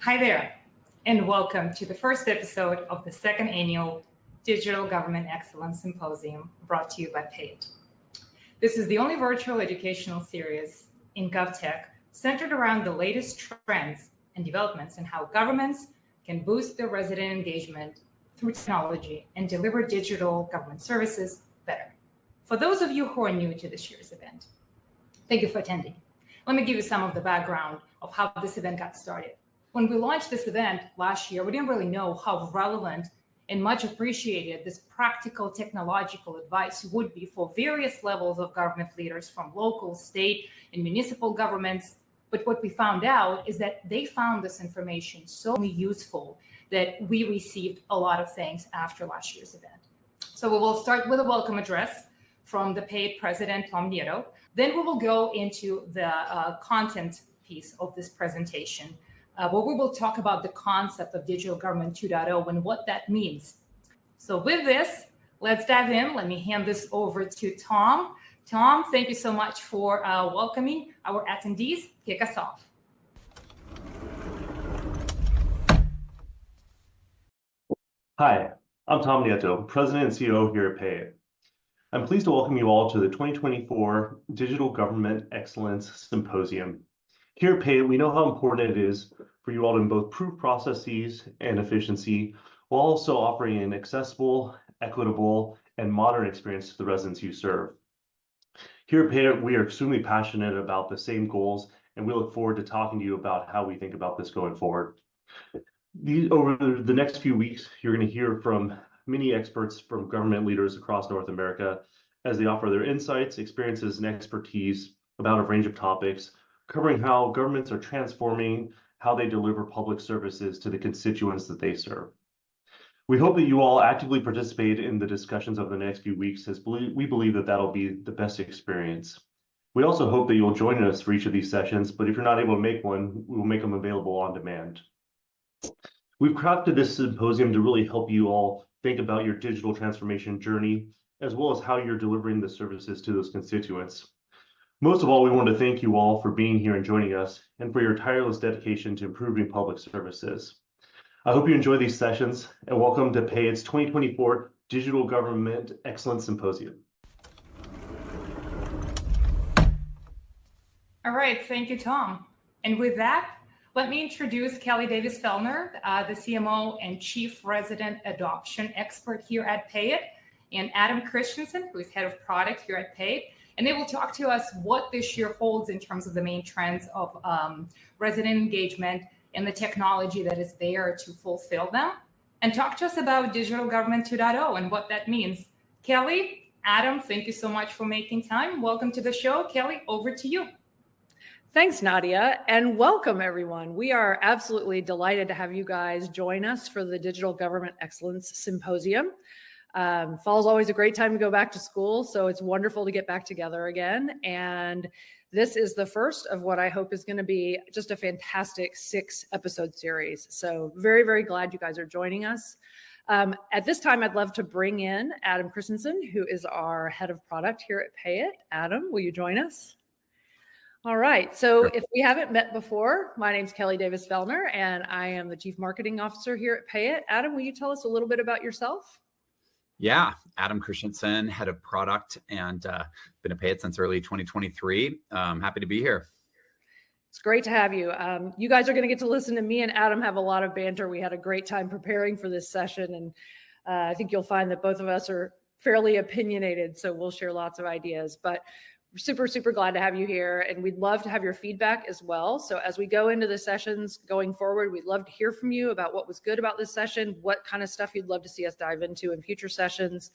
Hi there, and welcome to the first episode of the second annual Digital Government Excellence Symposium brought to you by PAIT. This is the only virtual educational series in GovTech centered around the latest trends and developments in how governments can boost their resident engagement through technology and deliver digital government services better. For those of you who are new to this year's event, thank you for attending. Let me give you some of the background of how this event got started. When we launched this event last year, we didn't really know how relevant and much appreciated this practical technological advice would be for various levels of government leaders from local, state, and municipal governments. But what we found out is that they found this information so useful that we received a lot of thanks after last year's event. So we will start with a welcome address from the PAIT president, Tom Nieto. Then we will go into the content piece of this presentation, where we will talk about the concept of Digital Government 2.0 and what that means. So with this, let's dive in. Let me hand this over to Tom. Tom, thank you so much for welcoming our attendees. Kick us off. Hi, I'm Tom Nieto, President and CEO here at PAIT. I'm pleased to welcome you all to the 2024 Digital Government Excellence Symposium. Here at PAIT, we know how important it is for you all to both improve processes and efficiency while also offering an accessible, equitable, and modern experience to the residents you serve. Here at PAIT, we are extremely passionate about the same goals, and we look forward to talking to you about how we think about this going forward. Over the next few weeks, you're going to hear from many experts from government leaders across North America as they offer their insights, experiences, and expertise about a range of topics, covering how governments are transforming how they deliver public services to the constituents that they serve. We hope that you all actively participate in the discussions over the next few weeks, as we believe that that'll be the best experience. We also hope that you'll join us for each of these sessions, but if you're not able to make one, we will make them available on demand. We've crafted this symposium to really help you all think about your digital transformation journey, as well as how you're delivering the services to those constituents. Most of all, we want to thank you all for being here and joining us, and for your tireless dedication to improving public services. I hope you enjoy these sessions, and welcome to PAIT's 2024 Digital Government Excellence Symposium. All right, thank you, Tom. And with that, let me introduce Kelly Davis-Fellner, the CMO and Chief Resident Adoption Expert here at PAIT, and Adam Christensen, who is Head of Product here at PAIT. And they will talk to us what this year holds in terms of the main trends of resident engagement and the technology that is there to fulfill them, and talk to us about Digital Government 2.0 and what that means. Kelly, Adam, thank you so much for making time. Welcome to the show. Kelly, over to you. Thanks, Nadia, and welcome everyone. We are absolutely delighted to have you guys join us for the Digital Government Excellence Symposium. Fall's always a great time to go back to school, so it's wonderful to get back together again. And this is the first of what I hope is going to be just a fantastic 6-episode series. So very, very glad you guys are joining us. At this time, I'd love to bring in Adam Christensen, who is our Head of Product here at PAIT. Adam, will you join us? All right. So if we haven't met before, my name's Kelly Davis-Fellner, and I am the Chief Marketing Officer here at PAIT. Adam, will you tell us a little bit about yourself? Yeah, Adam Christensen, Head of Product, and been at PAIT since early 2023. Happy to be here. It's great to have you. You guys are going to get to listen to me and Adam have a lot of banter. We had a great time preparing for this session, and I think you'll find that both of us are fairly opinionated, so we'll share lots of ideas. But we're super, super glad to have you here, and we'd love to have your feedback as well. So as we go into the sessions going forward, we'd love to hear from you about what was good about this session, what kind of stuff you'd love to see us dive into in future sessions.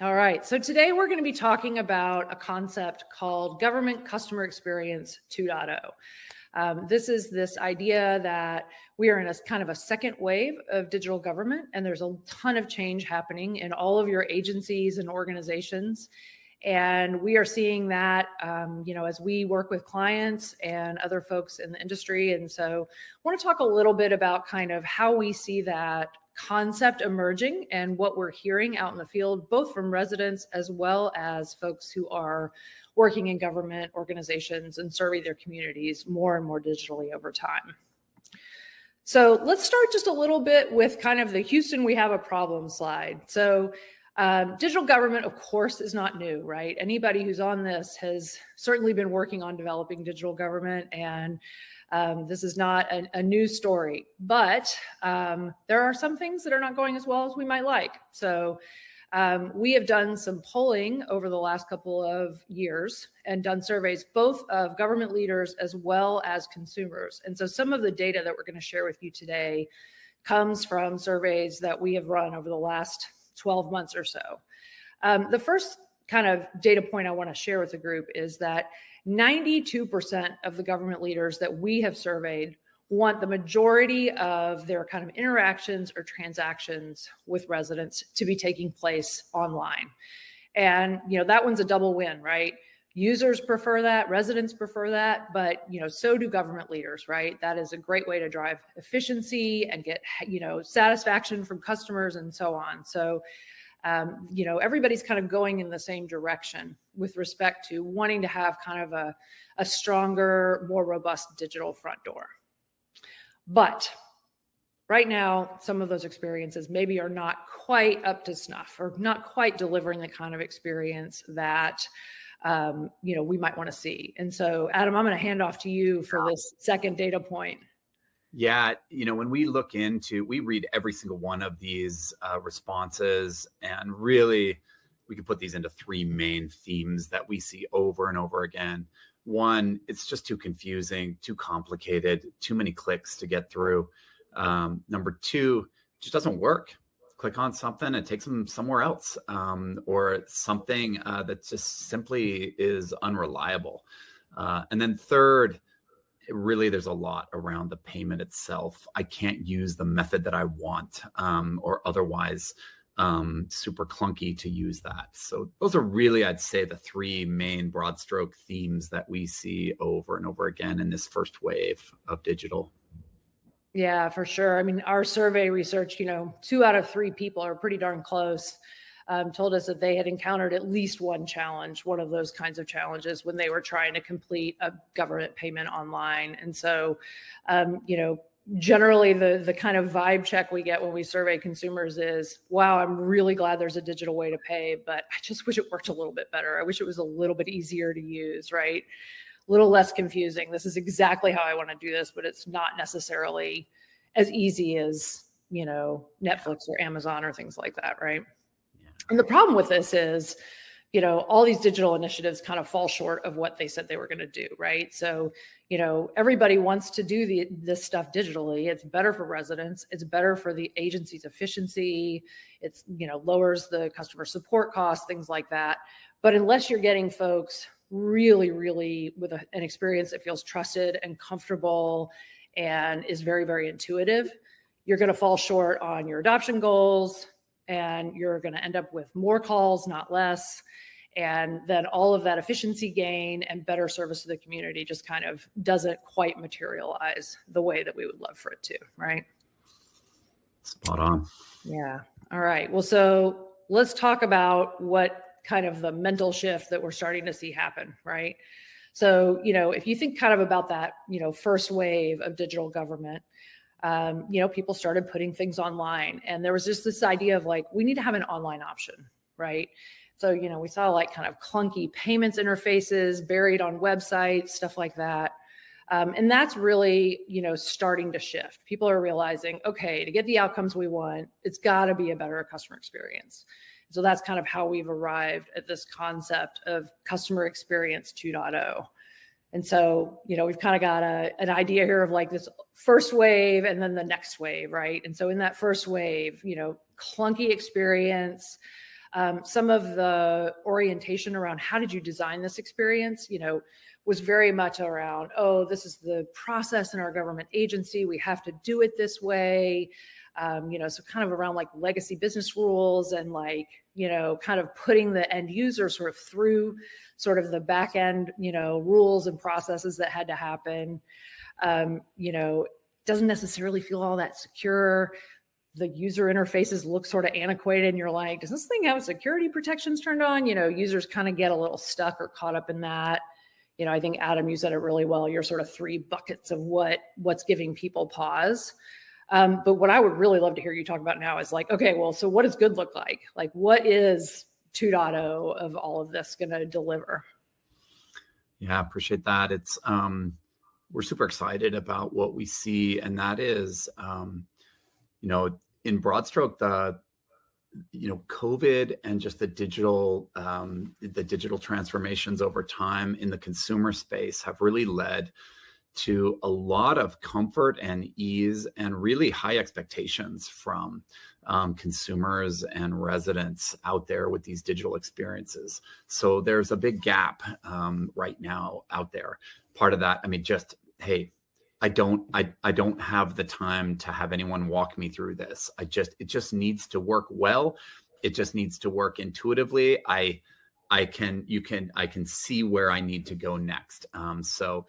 All right, so today we're going to be talking about a concept called Government Customer Experience 2.0. This is this idea that we are in a kind of a second wave of digital government, and there's a ton of change happening in all of your agencies and organizations. And we are seeing that, as we work with clients and other folks in the industry. And so I want to talk a little bit about kind of how we see that concept emerging and what we're hearing out in the field, both from residents as well as folks who are working in government organizations and serving their communities more and more digitally over time. So let's start just a little bit with kind of the Houston we have a problem slide. So digital government, of course, is not new, right? Anybody who's on this has certainly been working on developing digital government, and this is not a new story. But there are some things that are not going as well as we might like. So we have done some polling over the last couple of years and done surveys both of government leaders as well as consumers. And so some of the data that we're going to share with you today comes from surveys that we have run over the last 12 months or so. The first kind of data point I want to share with the group is that 92% of the government leaders that we have surveyed want the majority of their kind of interactions or transactions with residents to be taking place online. And, that one's a double win, right? Users prefer that, residents prefer that, but, so do government leaders, right? That is a great way to drive efficiency and get, satisfaction from customers and so on. So, everybody's kind of going in the same direction with respect to wanting to have kind of a stronger, more robust digital front door. But right now, some of those experiences maybe are not quite up to snuff or not quite delivering the kind of experience that, we might want to see. And so, Adam, I'm going to hand off to you for this second data point. Yeah, when we read every single one of these responses, and really we can put these into three main themes that we see over and over again. One, it's just too confusing, too complicated, too many clicks to get through. Number two, it just doesn't work. Click on something, it takes them somewhere else, or something that just simply is unreliable. And then third, really, there's a lot around the payment itself. I can't use the method that I want, or otherwise super clunky to use that. So those are really, I'd say, the three main broad stroke themes that we see over and over again in this first wave of digital. Yeah, for sure. I mean, our survey research, 2 out of 3 people are pretty darn close. Told us that they had encountered at least one challenge, one of those kinds of challenges when they were trying to complete a government payment online. And so, generally the kind of vibe check we get when we survey consumers is, wow, I'm really glad there's a digital way to pay, but I just wish it worked a little bit better. I wish it was a little bit easier to use, right? A little less confusing. This is exactly how I want to do this, but it's not necessarily as easy as, Netflix or Amazon or things like that, right? Yeah. And the problem with this is, all these digital initiatives kind of fall short of what they said they were going to do, right? So, everybody wants to do this stuff digitally. It's better for residents. It's better for the agency's efficiency. It's, lowers the customer support costs, things like that. But unless you're getting folks really, really with an experience that feels trusted and comfortable and is very, very intuitive, you're going to fall short on your adoption goals, and you're going to end up with more calls, not less. And then all of that efficiency gain and better service to the community just kind of doesn't quite materialize the way that we would love for it to, right? Spot on. Yeah. All right. Well, so let's talk about what kind of the mental shift that we're starting to see happen, right? So, if you think kind of about that, first wave of digital government, people started putting things online, and there was just this idea of like, we need to have an online option, right? So, we saw like kind of clunky payments interfaces buried on websites, stuff like that. And that's really, starting to shift. People are realizing, okay, to get the outcomes we want, it's got to be a better customer experience. So that's kind of how we've arrived at this concept of customer experience 2.0. And so, we've kind of got an idea here of like this first wave and then the next wave, right? And so in that first wave, clunky experience, some of the orientation around how did you design this experience, was very much around, oh, this is the process in our government agency. We have to do it this way. So kind of around like legacy business rules and like, kind of putting the end user sort of through sort of the back end, rules and processes that had to happen. Doesn't necessarily feel all that secure. The user interfaces look sort of antiquated, and you're like, does this thing have security protections turned on? Users kind of get a little stuck or caught up in that. I think Adam, you said it really well, your sort of three buckets of what's giving people pause. But what I would really love to hear you talk about now is like, okay, well, so what does good look like? Like, what is 2.0 of all of this going to deliver? Yeah, appreciate that. It's we're super excited about what we see, and that is, in broad stroke, COVID and just the digital transformations over time in the consumer space have really led to a lot of comfort and ease and really high expectations from consumers and residents out there with these digital experiences. So there's a big gap right now out there. Part of that, I mean, just, hey, I don't have the time to have anyone walk me through this. It just needs to work well. It just needs to work intuitively. I can see where I need to go next. So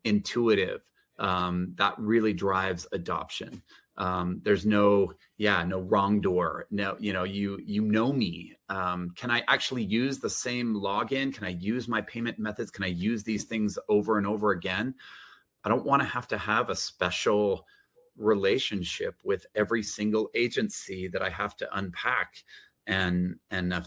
intuitive, that really drives adoption. There's no wrong door. No, you know me. Can I actually use the same login? Can I use my payment methods? Can I use these things over and over again? I don't want to have a special relationship with every single agency that I have to unpack and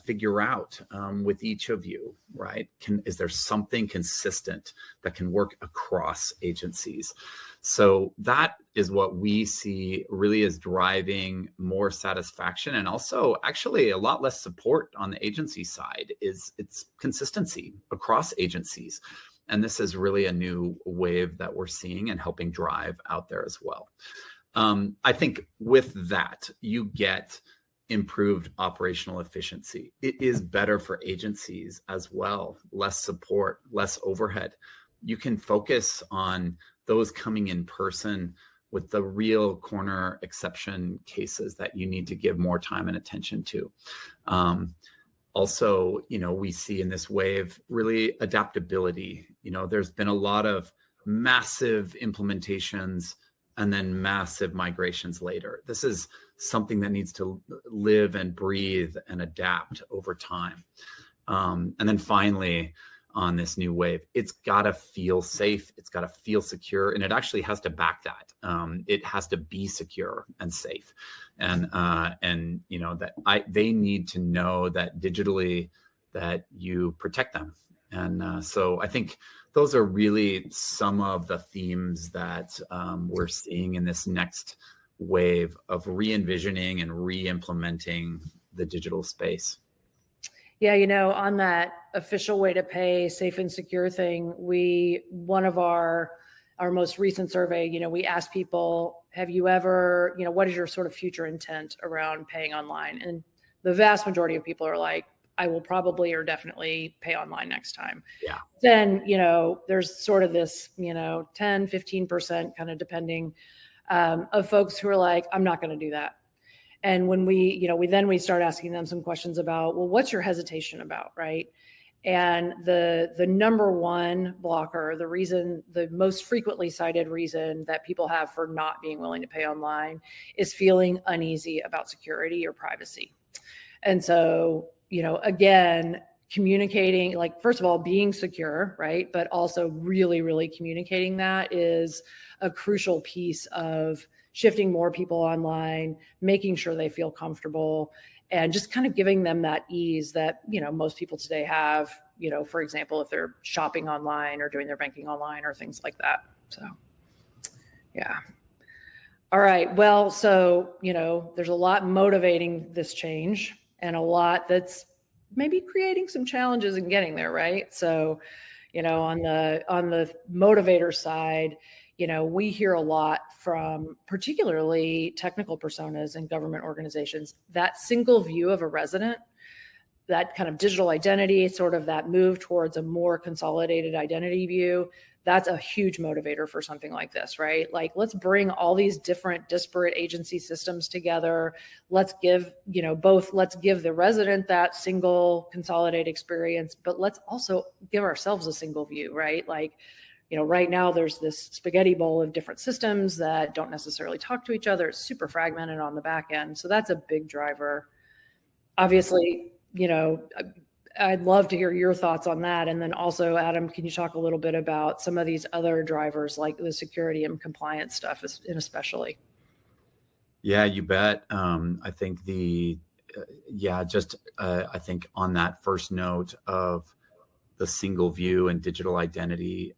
figure out with each of you, right? Is there something consistent that can work across agencies? So that is what we see really is driving more satisfaction, and also actually a lot less support on the agency side. It's consistency across agencies. And this is really a new wave that we're seeing and helping drive out there as well. I think with that, you get improved operational efficiency. It is better for agencies as well. Less support, less overhead. You can focus on those coming in person with the real corner exception cases that you need to give more time and attention to. Also, we see in this wave really adaptability. There's been a lot of massive implementations and then massive migrations later. This is something that needs to live and breathe and adapt over time. And then finally, on this new wave, it's got to feel safe. It's got to feel secure, and it actually has to back that. It has to be secure and safe, and they need to know that digitally that you protect them. And so I think those are really some of the themes that we're seeing in this next wave of re-envisioning and re-implementing the digital space. Yeah, on that official way to pay, safe and secure thing, one of our most recent survey, we asked people, have you ever, what is your sort of future intent around paying online? And the vast majority of people are like, I will probably or definitely pay online next time. Yeah. Then, there's sort of this, 10, 15% kind of depending of folks who are like, I'm not going to do that. And when we start asking them some questions about, well, what's your hesitation about, right? And the number one blocker, the most frequently cited reason that people have for not being willing to pay online is feeling uneasy about security or privacy. And so, again, communicating, like, first of all, being secure, right? But also really, really communicating that is a crucial piece of shifting more people online, making sure they feel comfortable, and just kind of giving them that ease that, most people today have, for example, if they're shopping online or doing their banking online or things like that. So, yeah. All right. Well, so, there's a lot motivating this change and a lot that's maybe creating some challenges in getting there, right? So, on the motivator side, we hear a lot from particularly technical personas in government organizations, that single view of a resident, that kind of digital identity, sort of that move towards a more consolidated identity view. That's a huge motivator for something like this, right? Like, let's bring all these different disparate agency systems together. Let's give, let's give the resident that single consolidated experience, but let's also give ourselves a single view, right? Like, right now there's this spaghetti bowl of different systems that don't necessarily talk to each other. It's super fragmented on the back end. So that's a big driver. Obviously, I'd love to hear your thoughts on that. And then also, Adam, can you talk a little bit about some of these other drivers like the security and compliance stuff, and especially? Yeah, you bet. I think I think on that first note of the single view and digital identity,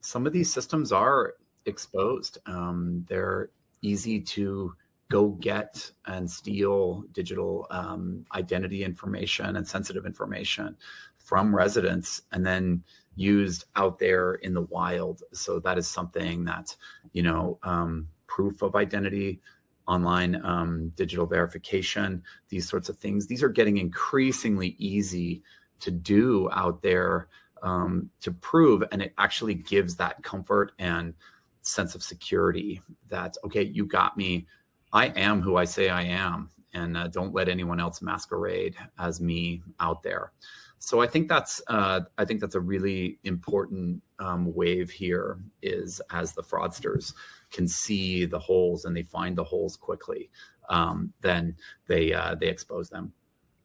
some of these systems are exposed. They're easy to go get and steal digital identity information and sensitive information from residents and then used out there in the wild. So that is something that, proof of identity, online digital verification, these sorts of things, these are getting increasingly easy to do out there to prove. And it actually gives that comfort and sense of security that, okay, you got me. I am who I say I am, and don't let anyone else masquerade as me out there. So I think that's a really important wave here, is as the fraudsters can see the holes and they find the holes quickly, then they expose them,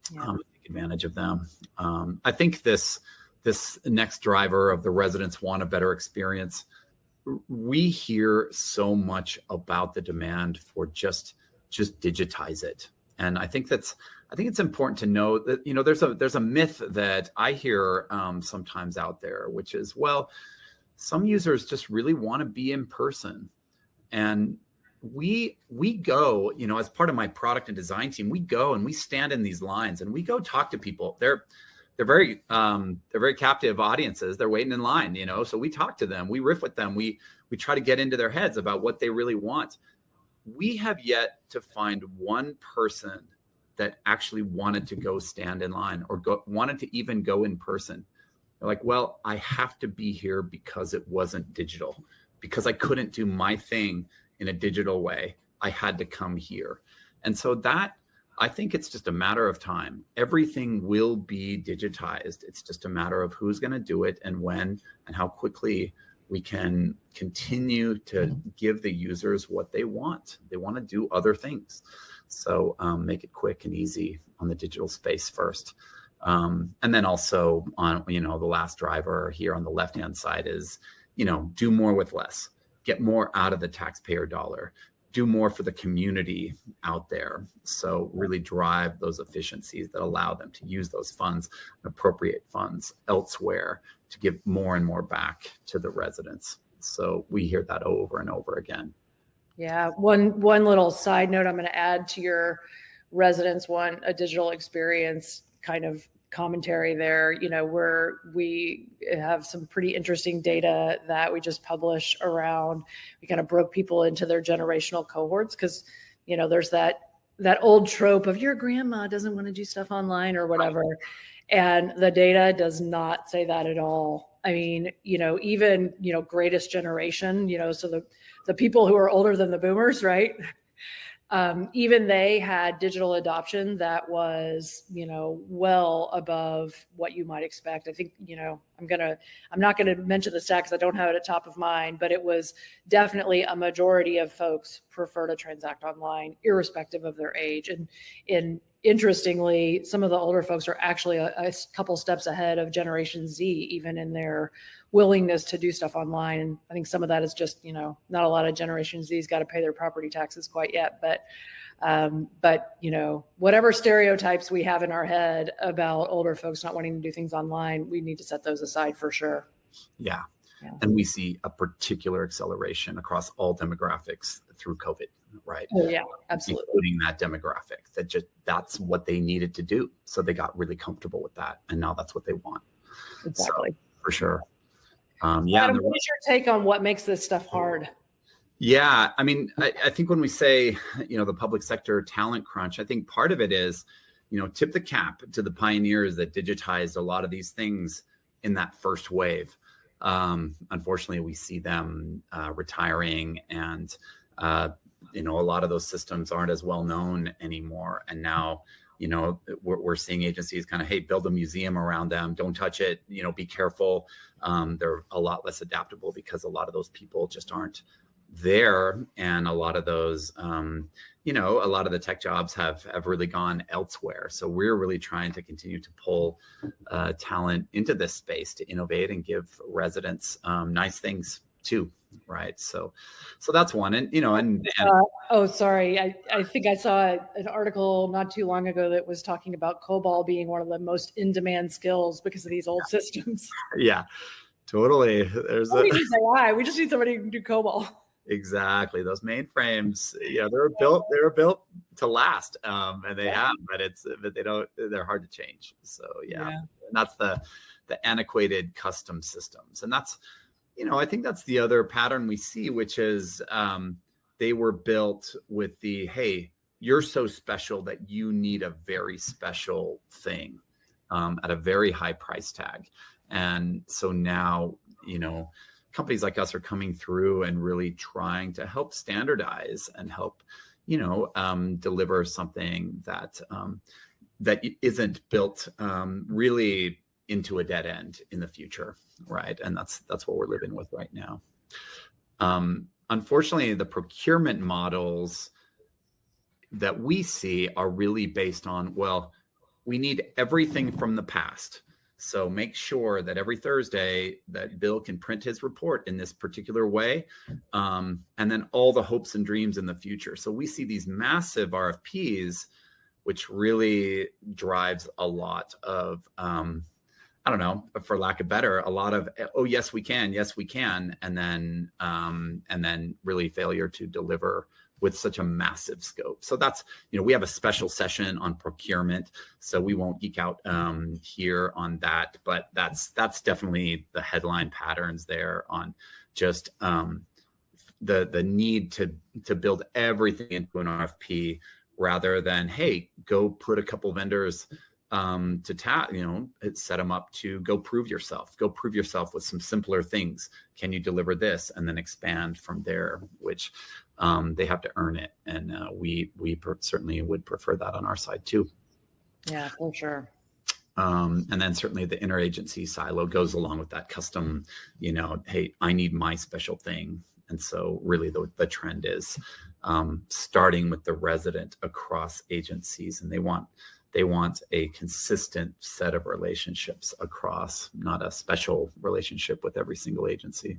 take advantage of them. I think this next driver of the residents want a better experience. We hear so much about the demand for just digitize it. And I think it's important to know that, there's a myth that I hear sometimes out there, which is, well, some users just really want to be in person. And we go, as part of my product and design team, we go and we stand in these lines and we go talk to people. They're very captive audiences. They're waiting in line, so we talk to them, we riff with them, we try to get into their heads about what they really want. We have yet to find one person that actually wanted to go stand in line or wanted to even go in person. They're like, well, I have to be here because it wasn't digital, because I couldn't do my thing in a digital way. I had to come here. And so that, I think it's just a matter of time. Everything will be digitized. It's just a matter of who's going to do it and when and how quickly we can continue to give the users what they want. They want to do other things. So make it quick and easy on the digital space first. And then also on, the last driver here on the left-hand side is, do more with less, get more out of the taxpayer dollar, do more for the community out there. So really drive those efficiencies that allow them to use those funds, appropriate funds elsewhere to give more and more back to the residents. So we hear that over and over again. Yeah. One little side note I'm going to add to your residents want a digital experience kind of commentary there, where we have some pretty interesting data that we just published around, we kind of broke people into their generational cohorts. Cause there's that old trope of your grandma doesn't want to do stuff online or whatever. And the data does not say that at all. I mean, even, greatest generation, so the people who are older than the boomers, right? Even they had digital adoption that was, well above what you might expect. I think, I'm not going to mention the stat because I don't have it at top of mind, but it was definitely a majority of folks prefer to transact online, irrespective of their age. And interestingly, some of the older folks are actually a couple steps ahead of Generation Z, even in their willingness to do stuff online. And I think some of that is just, not a lot of Generation Z's got to pay their property taxes quite yet. But whatever stereotypes we have in our head about older folks not wanting to do things online, we need to set those aside for sure. Yeah. And we see a particular acceleration across all demographics through COVID, right? Oh, yeah, absolutely. Including that demographic, that's what they needed to do. So they got really comfortable with that. And now that's what they want. Exactly. So, for sure. Adam, what is your take on what makes this stuff hard? Yeah, I mean, I think when we say, the public sector talent crunch, I think part of it is, tip the cap to the pioneers that digitized a lot of these things in that first wave. Unfortunately, we see them retiring, and a lot of those systems aren't as well known anymore. And now, we're seeing agencies kind of, hey, build a museum around them, don't touch it, be careful. They're a lot less adaptable because a lot of those people just aren't there, and a lot of those, a lot of the tech jobs have really gone elsewhere. So we're really trying to continue to pull talent into this space to innovate and give residents nice things too. Right. So that's one. And oh, sorry. I think I saw an article not too long ago that was talking about COBOL being one of the most in-demand skills because of these old systems. Yeah, totally. We just AI. We just need somebody who can do COBOL. Exactly. Those mainframes, they were built to last. And they have, but they're hard to change. So yeah. And that's the antiquated custom systems. And that's, I think that's the other pattern we see, which is they were built with the, hey, you're so special that you need a very special thing at a very high price tag. And so now, companies like us are coming through and really trying to help standardize and help, deliver something that isn't built really into a dead end in the future, right? And that's what we're living with right now. Unfortunately, the procurement models that we see are really based on, well, we need everything from the past. So make sure that every Thursday that Bill can print his report in this particular way, and then all the hopes and dreams in the future. So we see these massive RFPs, which really drives a lot of, I don't know, for lack of better, a lot of, oh, yes, we can. And then really failure to deliver with such a massive scope. So that's, we have a special session on procurement, so we won't geek out here on that, but that's definitely the headline patterns there on just the need to build everything into an RFP rather than, hey, go put a couple vendors set them up to go prove yourself with some simpler things. Can you deliver this? And then expand from there, which they have to earn it. And we certainly would prefer that on our side too. Yeah, for sure. And then certainly the interagency silo goes along with that custom, hey, I need my special thing. And so really the trend is starting with the resident across agencies, and they want a consistent set of relationships across, not a special relationship with every single agency.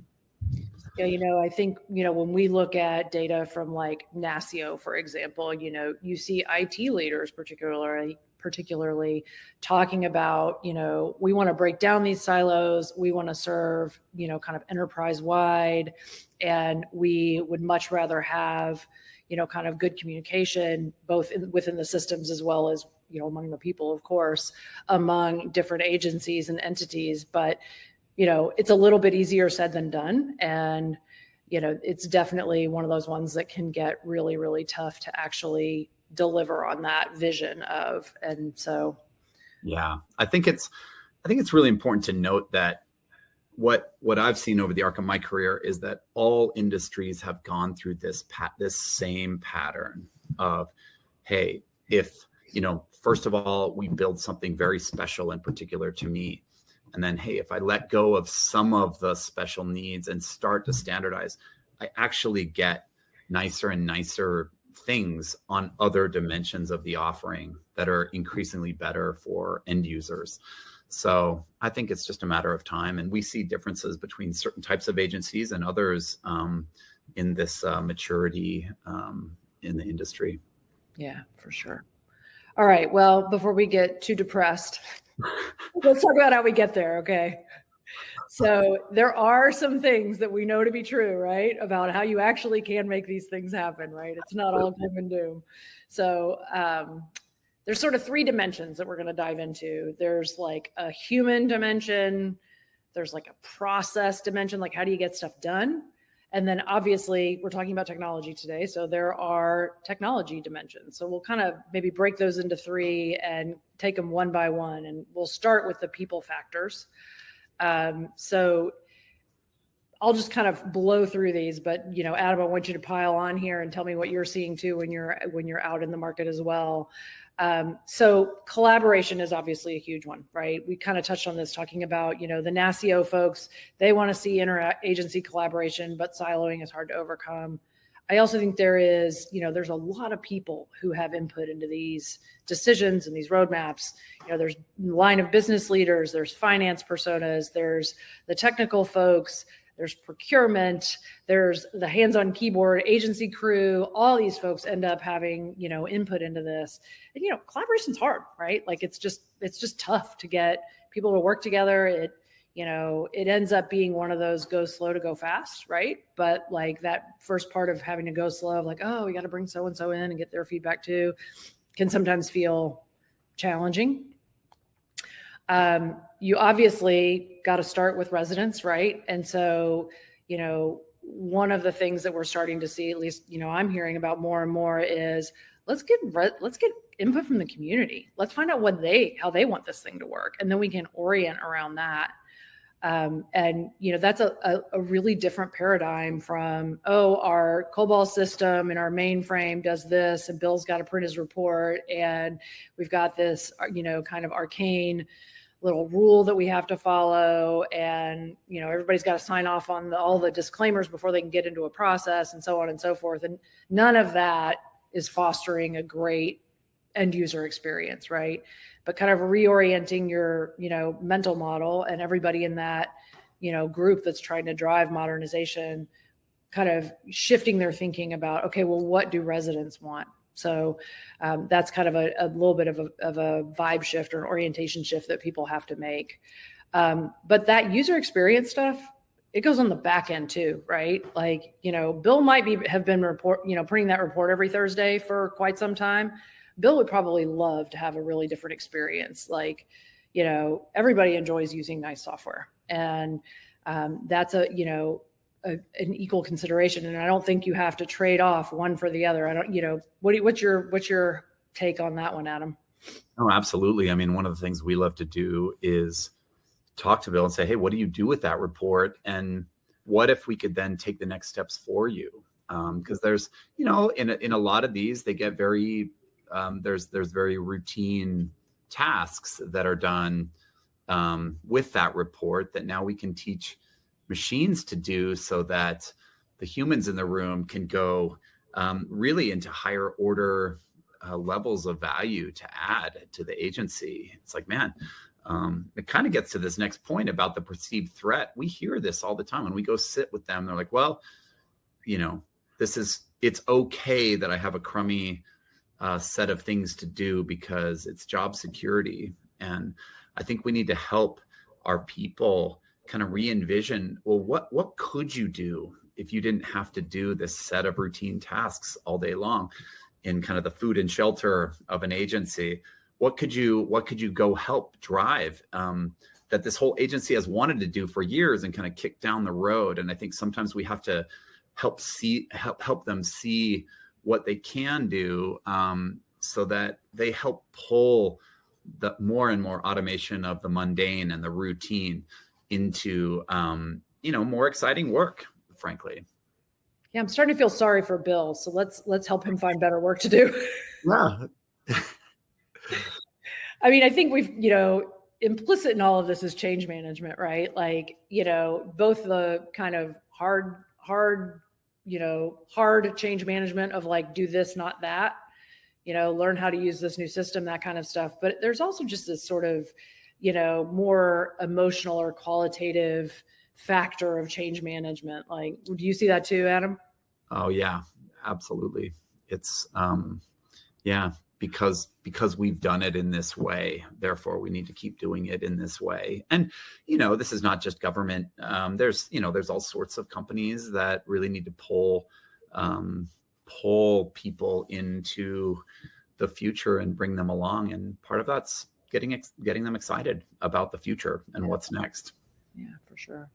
Yeah, I think, when we look at data from like NASIO, for example, you see IT leaders particularly talking about, we want to break down these silos. We want to serve, kind of enterprise wide, and we would much rather have, kind of good communication, both within the systems as well as, among the people, of course, among different agencies and entities. But, it's a little bit easier said than done. And, it's definitely one of those ones that can get really, really tough to actually deliver on that vision of. And so, yeah, I think it's really important to note that what I've seen over the arc of my career is that all industries have gone through this same pattern of, hey, if, first of all, we build something very special and particular to me. And then, hey, if I let go of some of the special needs and start to standardize, I actually get nicer and nicer things on other dimensions of the offering that are increasingly better for end users. So I think it's just a matter of time. And we see differences between certain types of agencies and others in this maturity in the industry. Yeah, for sure. All right. Well, before we get too depressed, let's talk about how we get there. Okay. So there are some things that we know to be true, right? About how you actually can make these things happen, right? It's not all gloom and doom. So there's sort of three dimensions that we're going to dive into. There's like a human dimension. There's like a process dimension, like how do you get stuff done? And then obviously we're talking about technology today. So there are technology dimensions. So we'll kind of maybe break those into three and take them one by one. And we'll start with the people factors. So I'll just kind of blow through these, but Adam, I want you to pile on here and tell me what you're seeing too when you're out in the market as well. So collaboration is obviously a huge one, right? We kind of touched on this talking about, the NASCIO folks, they want to see interagency collaboration, but siloing is hard to overcome. I also think there's a lot of people who have input into these decisions and these roadmaps. There's line of business leaders, there's finance personas, there's the technical folks, there's procurement, there's the hands-on keyboard agency crew. All these folks end up having, input into this. And, collaboration's hard, right? Like it's just tough to get people to work together. It ends up being one of those go slow to go fast, right? But like that first part of having to go slow of like, oh, we got to bring so-and-so in and get their feedback too, can sometimes feel challenging. You obviously got to start with residents, right? And so, one of the things that we're starting to see, at least, I'm hearing about more and more is let's get input from the community. Let's find out how they want this thing to work. And then we can orient around that. That's a really different paradigm from, our COBOL system and our mainframe does this and Bill's got to print his report. And we've got this, kind of arcane little rule that we have to follow. And, everybody's got to sign off on all the disclaimers before they can get into a process and so on and so forth. And none of that is fostering a great end user experience, right? But kind of reorienting your, mental model and everybody in that, group that's trying to drive modernization, kind of shifting their thinking about, okay, well, what do residents want? So that's kind of a little bit of a vibe shift or an orientation shift that people have to make. But that user experience stuff, it goes on the back end too, right? Like, Bill might have been printing that report every Thursday for quite some time. Bill would probably love to have a really different experience. Like, everybody enjoys using nice software, and that's an equal consideration. And I don't think you have to trade off one for the other. I don't, what's your take on that one, Adam? Oh, absolutely. I mean, one of the things we love to do is talk to Bill and say, hey, what do you do with that report? And what if we could then take the next steps for you? Because there's, in a lot of these, they get very, there's very routine tasks that are done with that report that now we can teach machines to do so that the humans in the room can go really into higher order levels of value to add to the agency. It's like, man, it kind of gets to this next point about the perceived threat. We hear this all the time when we go sit with them. They're like, well, it's okay that I have a crummy set of things to do because it's job security. And I think we need to help our people kind of re-envision, well, what could you do if you didn't have to do this set of routine tasks all day long in kind of the food and shelter of an agency? What could you go help drive that this whole agency has wanted to do for years and kind of kick down the road? And I think sometimes we have to help them see what they can do so that they help pull the more and more automation of the mundane and the routine into more exciting work, frankly. Yeah, I'm starting to feel sorry for Bill. So let's help him find better work to do. Yeah. I mean, I think we've, implicit in all of this is change management, right? Like, both the kind of hard change management of like, do this, not that, learn how to use this new system, that kind of stuff. But there's also just this sort of, more emotional or qualitative factor of change management. Like, do you see that too, Adam? Oh yeah, absolutely. It's, because we've done it in this way, therefore we need to keep doing it in this way. And, this is not just government. There's all sorts of companies that really need to pull people into the future and bring them along. And part of that's getting them excited about the future and what's next. Yeah, for sure.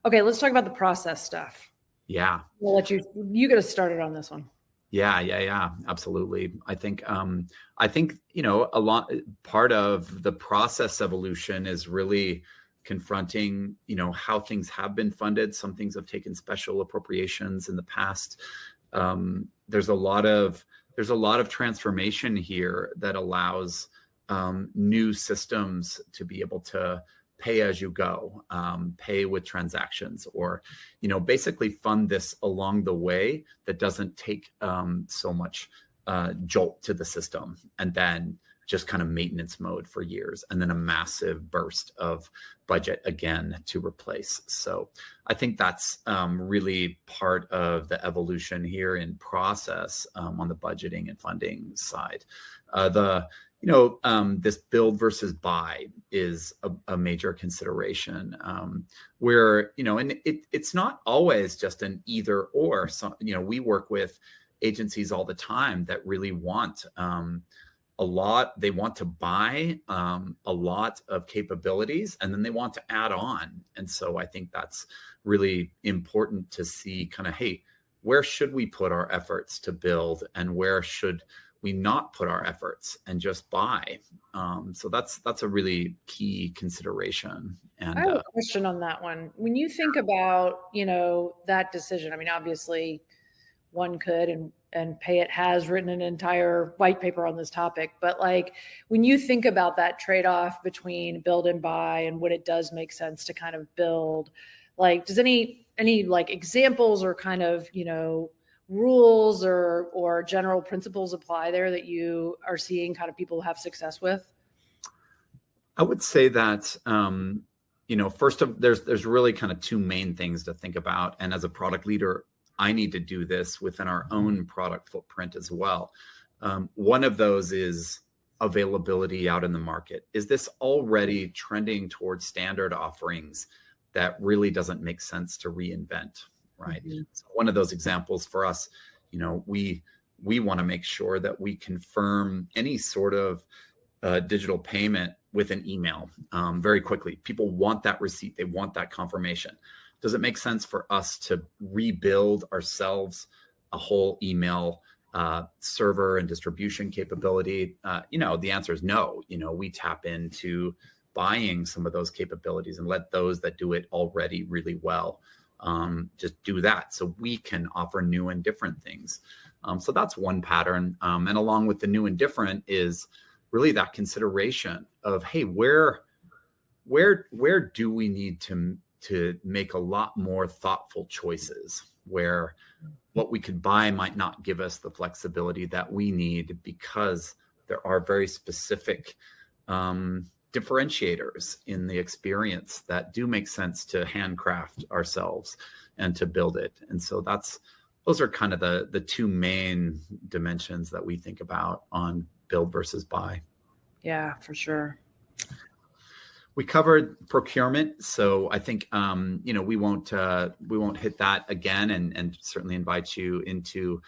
Okay, let's talk about the process stuff. Yeah. We'll let you get us started on this one. Yeah, absolutely. I think, a lot, part of the process evolution is really confronting, how things have been funded. Some things have taken special appropriations in the past. There's a lot of transformation here that allows new systems to be able to pay as you go, pay with transactions, or, basically fund this along the way that doesn't take so much jolt to the system, and then just kind of maintenance mode for years, and then a massive burst of budget again to replace. So I think that's really part of the evolution here in process on the budgeting and funding side. This build versus buy is a major consideration, where, and it's not always just an either or. So, we work with agencies all the time that really want they want to buy a lot of capabilities, and then they want to add on. And so I think that's really important to see kind of, hey, where should we put our efforts to build, and where should we not put our efforts and just buy? So that's a really key consideration. And I have a question on that one. When you think about, that decision, I mean, obviously one could, and Pay It has written an entire white paper on this topic, but like, when you think about that trade-off between build and buy, and when it does make sense to kind of build, like, does any like examples or kind of, rules or general principles apply there that you are seeing kind of people have success with? I would say that, there's really kind of two main things to think about. And as a product leader, I need to do this within our own product footprint as well. One of those is availability out in the market. Is this already trending towards standard offerings that really doesn't make sense to reinvent? Right. Mm-hmm. So one of those examples for us, we want to make sure that we confirm any sort of digital payment with an email very quickly. People want that receipt. They want that confirmation. Does it make sense for us to rebuild ourselves a whole email server and distribution capability? The answer is no. We tap into buying some of those capabilities and let those that do it already really well just do that, so we can offer new and different things. So that's one pattern. And along with the new and different is really that consideration of, hey, where do we need to make a lot more thoughtful choices, where what we could buy might not give us the flexibility that we need, because there are very specific differentiators in the experience that do make sense to handcraft ourselves and to build it. And so those are kind of the two main dimensions that we think about on build versus buy. Yeah, for sure. We covered procurement, so I think we won't hit that again, and certainly invite you into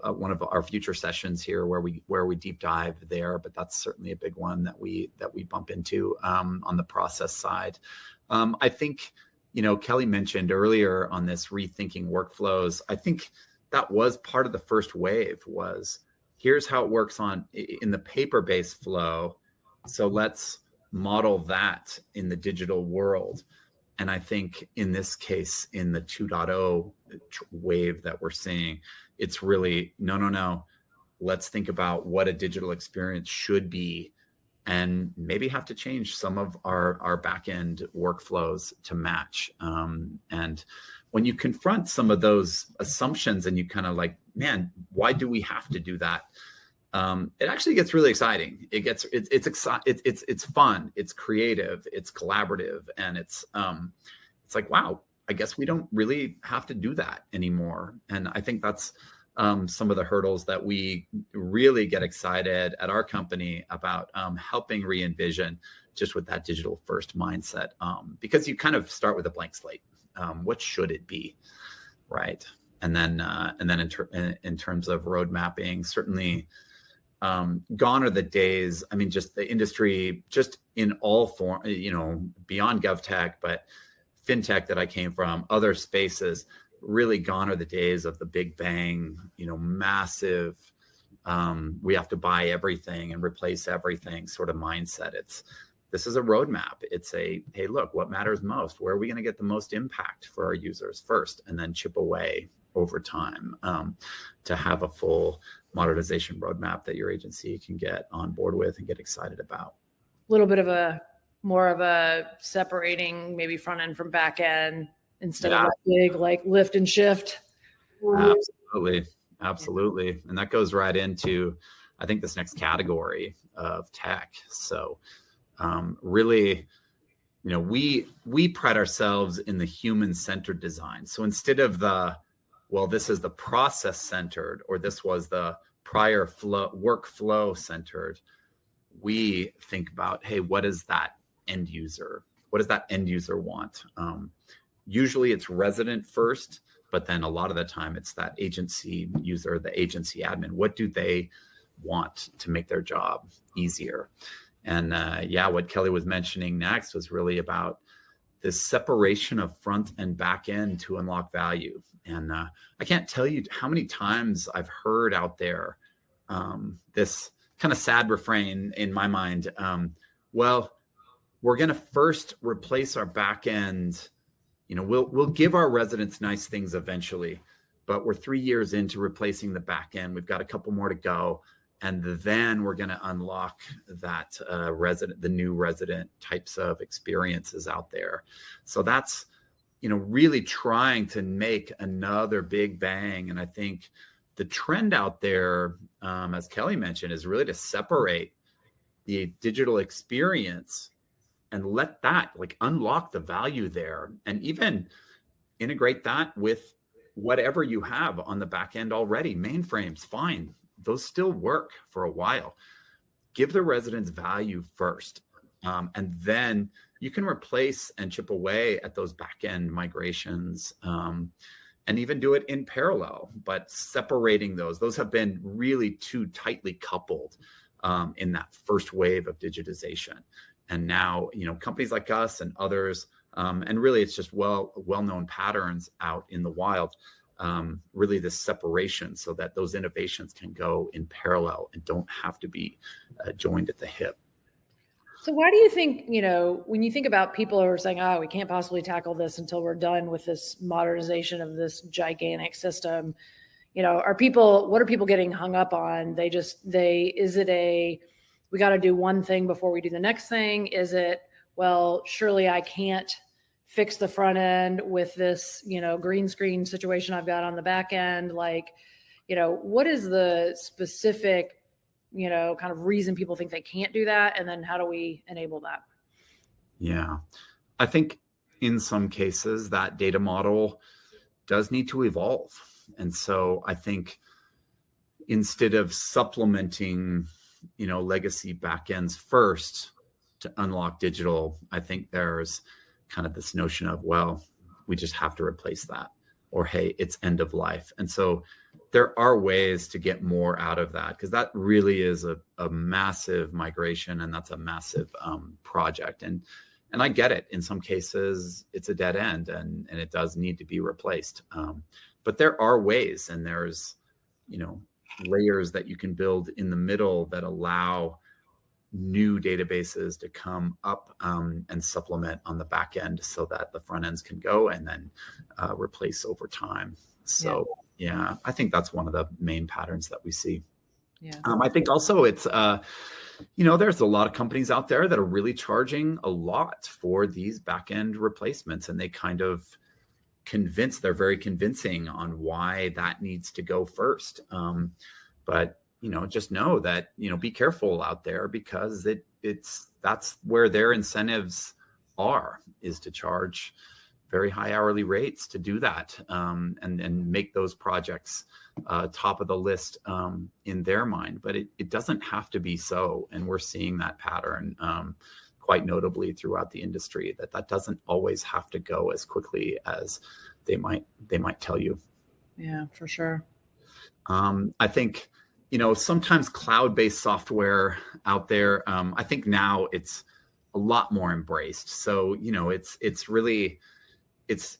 one of our future sessions here where we deep dive there. But that's certainly a big one that we bump into on the process side. I think Kelly mentioned earlier on this rethinking workflows. I think that was part of the first wave. Was here's how it works in the paper-based flow, so let's model that in the digital world. And I think in this case, in the 2.0 wave that we're seeing, it's really, no. Let's think about what a digital experience should be, and maybe have to change some of our back-end workflows to match. And when you confront some of those assumptions and you kind of like, man, why do we have to do that? It actually gets really exciting. It's fun, it's creative, it's collaborative, and it's like, wow, I guess we don't really have to do that anymore. And I think that's some of the hurdles that we really get excited at our company about helping re-envision, just with that digital first mindset, because you kind of start with a blank slate. What should it be, right? And then in terms of road mapping, certainly. Gone are the days. I mean, just the industry, just in all form, beyond GovTech, but FinTech that I came from, other spaces, really gone are the days of the big bang, massive, we have to buy everything and replace everything sort of mindset. this is a roadmap. It's a, hey, look, what matters most? Where are we going to get the most impact for our users first, and then chip away over time to have a full modernization roadmap that your agency can get on board with and get excited about. A little bit of a more of a separating maybe front end from back end instead of that big like lift and shift. Absolutely. And that goes right into, I think, this next category of tech. So really, we pride ourselves in the human-centered design. So instead of this is the process-centered, or this was the prior workflow centered, we think about, hey, what is that end user? What does that end user want? Usually it's resident first, but then a lot of the time it's that agency user, the agency admin. What do they want to make their job easier? And what Kelly was mentioning next was really about this separation of front and back end to unlock value. And I can't tell you how many times I've heard out there this kind of sad refrain in my mind. We're going to first replace our back end. We'll give our residents nice things eventually, but we're 3 years into replacing the back end. We've got a couple more to go. And then we're going to unlock that the new resident types of experiences out there. So that's, really trying to make another big bang. And I think the trend out there, as Kelly mentioned, is really to separate the digital experience and let that unlock the value there, and even integrate that with whatever you have on the back end already. Mainframes, fine. Those still work for a while. Give the residents value first. And then you can replace and chip away at those back-end migrations and even do it in parallel, but separating those have been really too tightly coupled in that first wave of digitization. And now, companies like us and others, and really it's just well-known patterns out in the wild, really this separation so that those innovations can go in parallel and don't have to be joined at the hip. So why do you think, when you think about people who are saying, we can't possibly tackle this until we're done with this modernization of this gigantic system, what are people getting hung up on? We got to do one thing before we do the next thing? Is it, surely I can't fix the front end with this, green screen situation I've got on the back end? What is the specific, kind of reason people think they can't do that? And then how do we enable that? Yeah, I think in some cases that data model does need to evolve. And so I think instead of supplementing, legacy backends first to unlock digital, I think there's kind of this notion of, we just have to replace that, or, hey, it's end of life. And so there are ways to get more out of that, because that really is a massive migration, and that's a massive project. And I get it. In some cases, it's a dead end, and it does need to be replaced. But there are ways, and there's, layers that you can build in the middle that allow new databases to come up and supplement on the back end so that the front ends can go and then replace over time. So, I think that's one of the main patterns that we see. Yeah. I think also it's, there's a lot of companies out there that are really charging a lot for these back end replacements, and they kind of they're very convincing on why that needs to go first. But just know that, be careful out there, because that's where their incentives is to charge very high hourly rates to do that, and make those projects top of the list in their mind. But it doesn't have to be so. And we're seeing that pattern quite notably throughout the industry, that doesn't always have to go as quickly as they might tell you. Yeah, for sure. I think, sometimes cloud-based software out there, I think now it's a lot more embraced. So, it's really, it's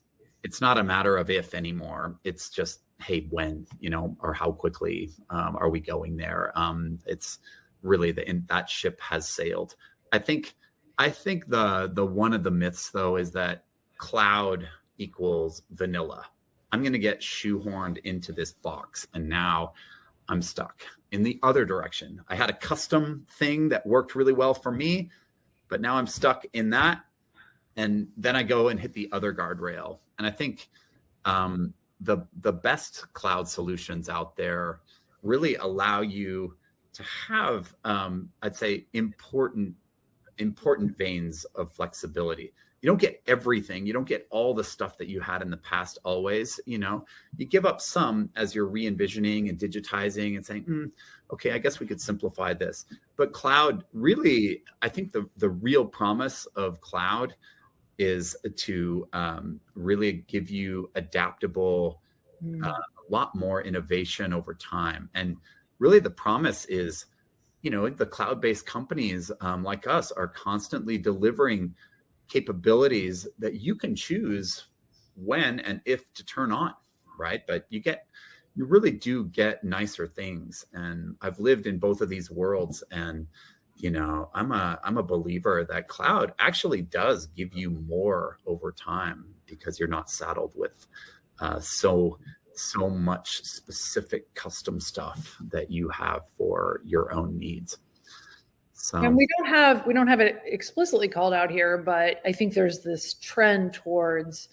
not a matter of if anymore. It's just, hey, when, or how quickly are we going there? It's really that ship has sailed. I think I think the one of the myths though is that cloud equals vanilla. I'm going to get shoehorned into this box and now I'm stuck. In the other direction, I had a custom thing that worked really well for me, but now I'm stuck in that. And then I go and hit the other guardrail. And I think the best cloud solutions out there really allow you to have, I'd say, important veins of flexibility. You don't get everything. You don't get all the stuff that you had in the past always. You give up some as you're re-envisioning and digitizing and saying, okay, I guess we could simplify this. But cloud really, I think the real promise of cloud is to really give you adaptable, a lot more innovation over time. And really the promise is, the cloud-based companies like us are constantly delivering capabilities that you can choose when and if to turn on, right? But you really do get nicer things. And I've lived in both of these worlds, and I'm a believer that cloud actually does give you more over time because you're not saddled with so much specific custom stuff that you have for your own needs. So, and we don't have it explicitly called out here, but I think there's this trend towards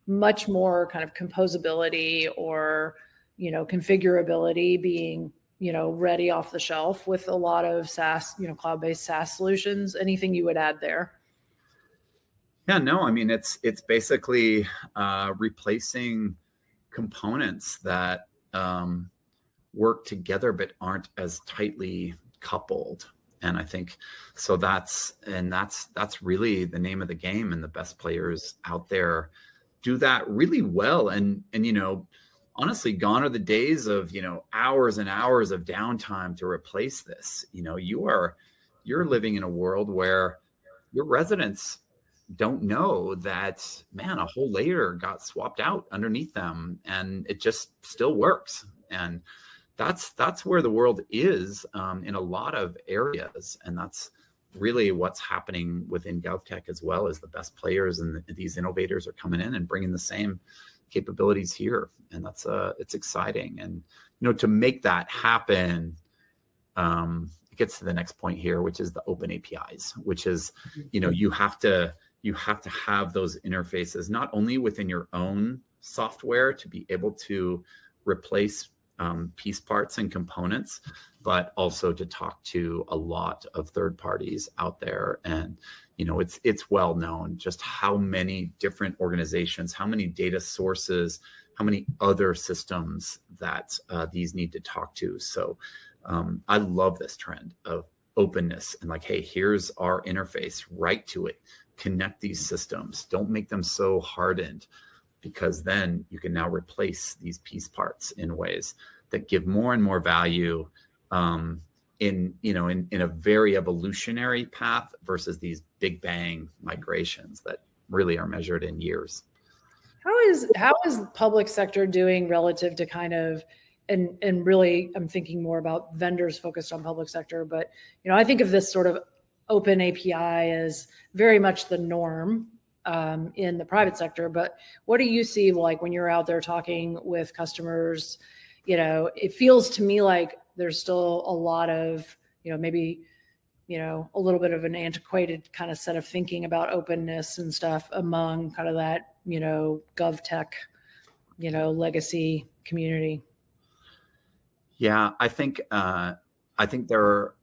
much more kind of composability or, configurability being, ready off the shelf with a lot of SaaS, cloud-based SaaS solutions. Anything you would add there? Yeah, no, I mean, it's basically replacing components that work together but aren't as tightly coupled. And I think so that's really the name of the game, and the best players out there do that really well. And honestly, gone are the days of hours and hours of downtime to replace this. You're living in a world where your residents don't know that, man, a whole layer got swapped out underneath them and it just still works. And that's where the world is in a lot of areas. And that's really what's happening within GovTech as well, as the best players and these innovators are coming in and bringing the same capabilities here. And it's exciting. And, to make that happen, it gets to the next point here, which is the open APIs, which is, you have to have those interfaces, not only within your own software to be able to replace piece parts and components, but also to talk to a lot of third parties out there. And, it's well known just how many different organizations, how many data sources, how many other systems that these need to talk to. So I love this trend of openness and like, hey, here's our interface, write to it, connect these systems, don't make them so hardened, because then you can now replace these piece parts in ways that give more and more value in a very evolutionary path versus these big bang migrations that really are measured in years. How is public sector doing relative to kind of, and really I'm thinking more about vendors focused on public sector, but I think of this sort of open API as very much the norm in the private sector. But what do you see like when you're out there talking with customers? It feels to me like there's still a lot of, maybe, a little bit of an antiquated kind of set of thinking about openness and stuff among kind of that, GovTech, legacy community. Yeah, I think there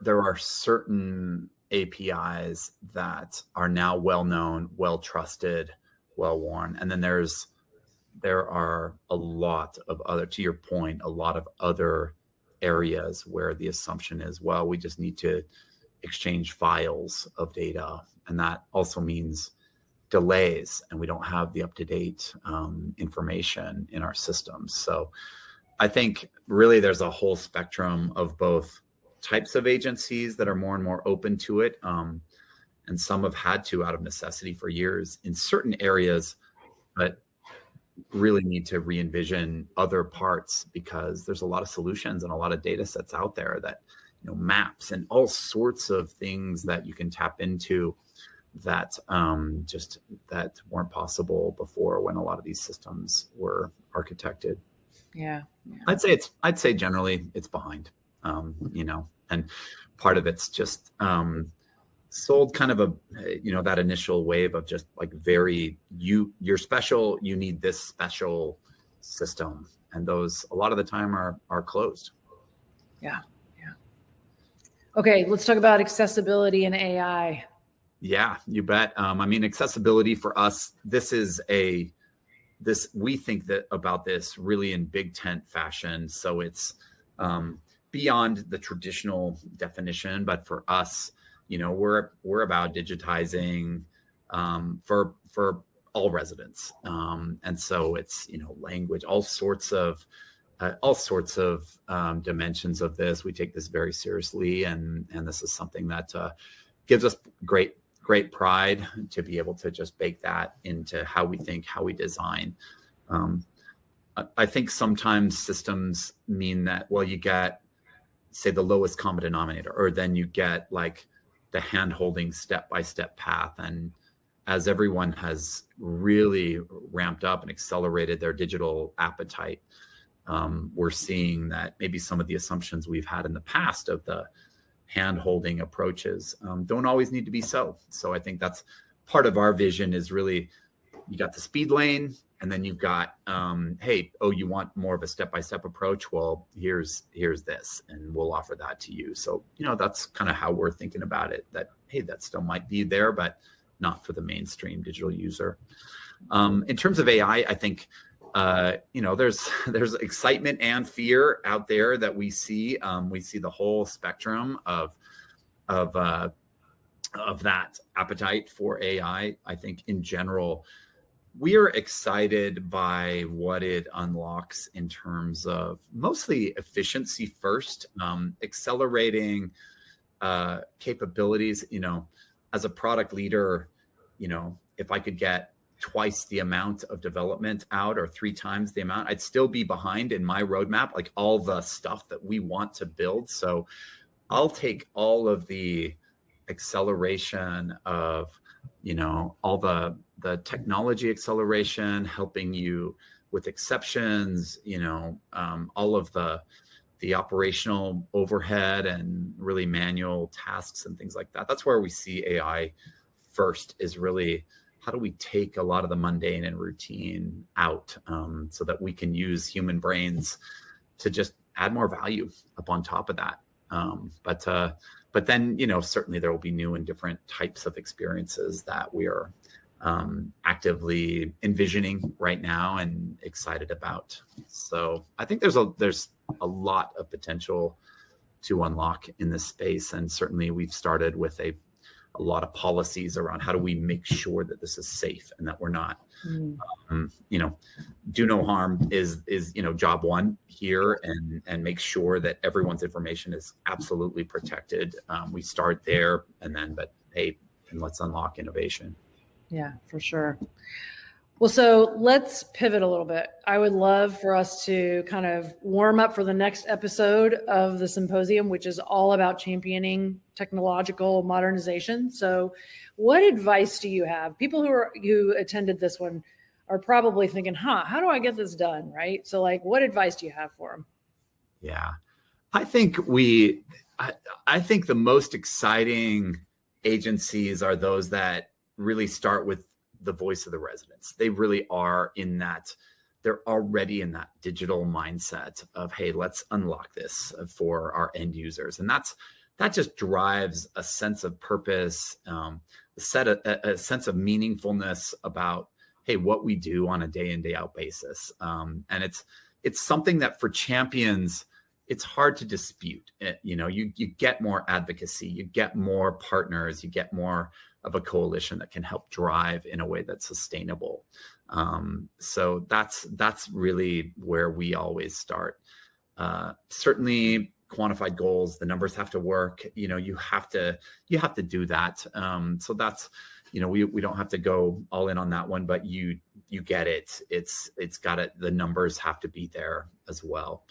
are certain APIs that are now well known, well trusted, well worn, and then there are a lot of other, to your point, a lot of other areas where the assumption is, well, we just need to exchange files of data, and that also means delays, and we don't have the up-to-date information in our systems. So I think really there's a whole spectrum of both types of agencies that are more and more open to it, and some have had to out of necessity for years in certain areas, but really need to re-envision other parts because there's a lot of solutions and a lot of data sets out there that maps and all sorts of things that you can tap into that that weren't possible before when a lot of these systems were architected. Yeah. I'd say generally it's behind, and part of it's just sold kind of that initial wave of just like you're special, you need this special system, and those a lot of the time are closed. Yeah. Okay, let's talk about accessibility and AI. Yeah, you bet. Accessibility for us, we think that about this really in big tent fashion. So it's beyond the traditional definition, but for us, we're about digitizing for all residents. And so it's, language, all sorts of dimensions of this. We take this very seriously, and this is something that gives us great pride to be able to just bake that into how we think, how we design. I think sometimes systems mean that, well, you get, say, the lowest common denominator, or then you get like the hand-holding step-by-step path. And as everyone has really ramped up and accelerated their digital appetite, we're seeing that maybe some of the assumptions we've had in the past of the hand-holding approaches don't always need to be so. So I think that's part of our vision, is really, you got the speed lane, and then you've got, you want more of a step-by-step approach? Well, here's this, and we'll offer that to you. So, that's kind of how we're thinking about it, that, hey, that still might be there, but not for the mainstream digital user. In terms of AI, I think, there's excitement and fear out there that we see. We see the whole spectrum of that appetite for AI. I think in general, we are excited by what it unlocks in terms of mostly efficiency first, accelerating capabilities. As a product leader, if I could get twice the amount of development out, or 3 times the amount, I'd still be behind in my roadmap, like all the stuff that we want to build. So I'll take all of the acceleration of, all the technology acceleration, helping you with exceptions, all of the operational overhead and really manual tasks and things like that. That's where we see AI first, is really, how do we take a lot of the mundane and routine out, so that we can use human brains to just add more value up on top of that. But then, certainly there will be new and different types of experiences that we are actively envisioning right now and excited about. So I think there's a lot of potential to unlock in this space. And certainly we've started with a lot of policies around how do we make sure that this is safe and that we're not, do no harm is job one here, and make sure that everyone's information is absolutely protected. We start there, and let's unlock innovation. Yeah, for sure. Well, so let's pivot a little bit. I would love for us to kind of warm up for the next episode of the symposium, which is all about championing technological modernization. So what advice do you have? People who attended this one are probably thinking, how do I get this done? Right. So what advice do you have for them? Yeah, I think the most exciting agencies are those that really start with the voice of the residents. They really are in that, they're already in that digital mindset of, hey, let's unlock this for our end users. And that just drives a sense of purpose, a sense of meaningfulness about, hey, what we do on a day in, day out basis. And it's something that for champions, it's hard to dispute. You get more advocacy, you get more partners, you get more of a coalition that can help drive in a way that's sustainable. So that's really where we always start. Certainly quantified goals, the numbers have to work. You have to do that. So that's, we don't have to go all in on that one, but you get it. It's got it. The numbers have to be there as well.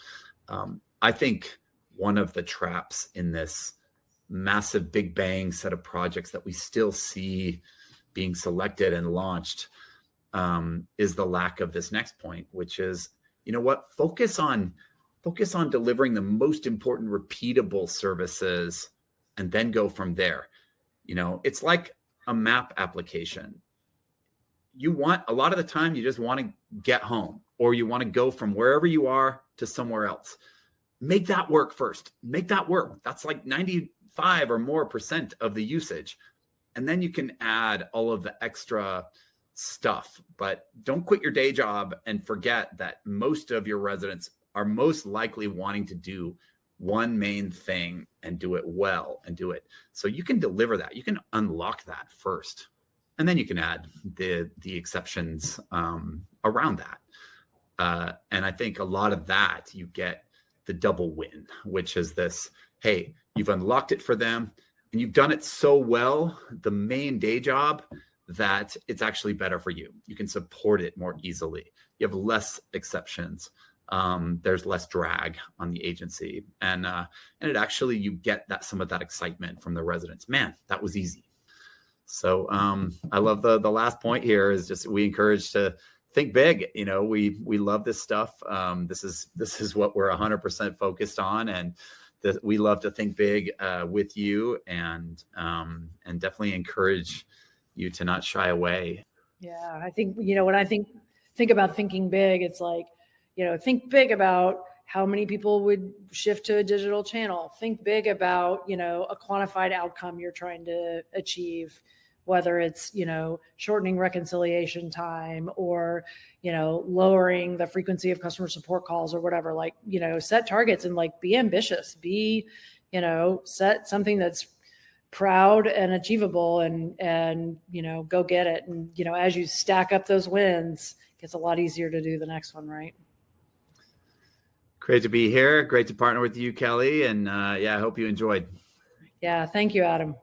I think one of the traps in this massive big bang set of projects that we still see being selected and launched is the lack of this next point, which is, you know what, focus on delivering the most important repeatable services and then go from there. You know, it's like a map application. You want, a lot of the time, you just want to get home, or you want to go from wherever you are to somewhere else. Make that work first. Make that work. That's like 95 or more % of the usage. And then you can add all of the extra stuff. But don't quit your day job and forget that most of your residents are most likely wanting to do one main thing and do it well and do it. So you can deliver that. You can unlock that first. And then you can add the exceptions around that. And I think a lot of that, you get the double win, which is this, hey, you've unlocked it for them and you've done it so well, the main day job, that it's actually better for you. You can support it more easily. You have less exceptions. There's less drag on the agency. And it actually, you get that some of that excitement from the residents. Man, that was easy. So I love the last point here is just, we encourage to think big. You know, we love this stuff. This is what we're 100% focused on, and we love to think big with you, and definitely encourage you to not shy away. Yeah, I think, you know, when I think about thinking big, it's like, you know, think big about how many people would shift to a digital channel. Think big about, you know, a quantified outcome you're trying to achieve, whether it's, you know, shortening reconciliation time or, you know, lowering the frequency of customer support calls or whatever. Like, you know, set targets and like be ambitious, you know, set something that's proud and achievable, and, you know, go get it. And, you know, as you stack up those wins, it gets a lot easier to do the next one, right? Great to be here. Great to partner with you, Kelly. And yeah, I hope you enjoyed. Yeah. Thank you, Adam.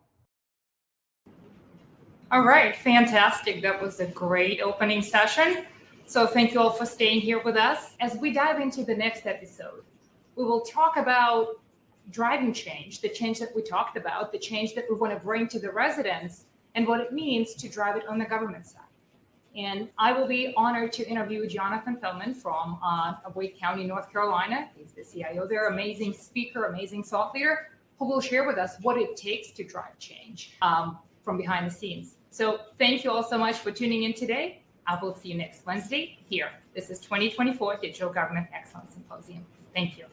All right, fantastic. That was a great opening session. So thank you all for staying here with us. As we dive into the next episode, we will talk about driving change, the change that we talked about, the change that we want to bring to the residents, and what it means to drive it on the government side. And I will be honored to interview Jonathan Feldman from Wake County, North Carolina. He's the CIO there, amazing speaker, amazing thought leader, who will share with us what it takes to drive change from behind the scenes. So thank you all so much for tuning in today. I will see you next Wednesday here. This is 2024 Digital Government Excellence Symposium. Thank you.